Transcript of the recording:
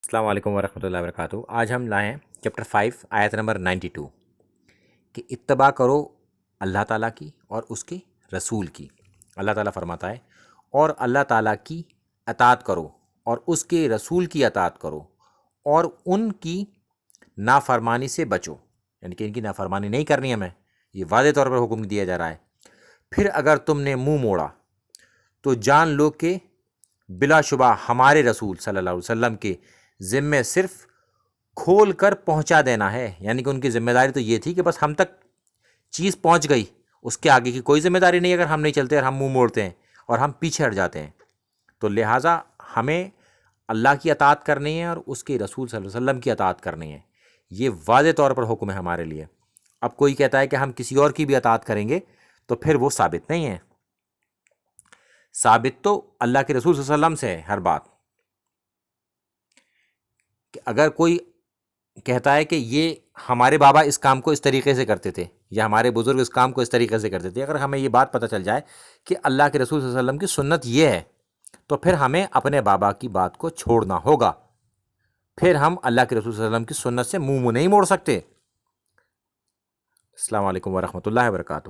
السلام علیکم ورحمۃ اللہ وبرکاتہ۔ آج ہم لائے ہیں چیپٹر 5 آیت نمبر 92 کہ اتباع کرو اللہ تعالیٰ کی اور اس کے رسول کی۔ اللہ تعالیٰ فرماتا ہے اور اللہ تعالیٰ کی اطاعت کرو اور اس کے رسول کی اطاعت کرو اور ان کی نافرمانی سے بچو، یعنی کہ ان کی نافرمانی نہیں کرنی ہمیں، یہ واضح طور پر حکم دیا جا رہا ہے۔ پھر اگر تم نے منہ موڑا تو جان لو کہ بلا شبہ ہمارے رسول صلی اللہ علیہ وسلم کے ذمے صرف کھول کر پہنچا دینا ہے، یعنی کہ ان کی ذمہ داری تو یہ تھی کہ بس ہم تک چیز پہنچ گئی، اس کے آگے کی کوئی ذمہ داری نہیں اگر ہم نہیں چلتے اور ہم منہ موڑتے ہیں اور ہم پیچھے ہٹ جاتے ہیں۔ تو لہٰذا ہمیں اللہ کی اطاعت کرنی ہے اور اس کے رسول صلی اللہ علیہ وسلم کی اطاعت کرنی ہے، یہ واضح طور پر حکم ہے ہمارے لیے۔ اب کوئی کہتا ہے کہ ہم کسی اور کی بھی اطاعت کریں گے تو پھر وہ ثابت نہیں ہے، ثابت تو اللہ کے رسول صلی اللہ علیہ وسلم سے ہے ہر بات۔ کہ اگر کوئی کہتا ہے کہ یہ ہمارے بابا اس کام کو اس طریقے سے کرتے تھے یا ہمارے بزرگ اس کام کو اس طریقے سے کرتے تھے، اگر ہمیں یہ بات پتہ چل جائے کہ اللہ کے رسول صلی اللہ علیہ وسلم کی سنت یہ ہے تو پھر ہمیں اپنے بابا کی بات کو چھوڑنا ہوگا، پھر ہم اللہ کے رسول صلی اللہ علیہ وسلم کی سنت سے منہ نہیں موڑ سکتے۔ السلام علیکم ورحمۃ اللہ وبرکاتہ۔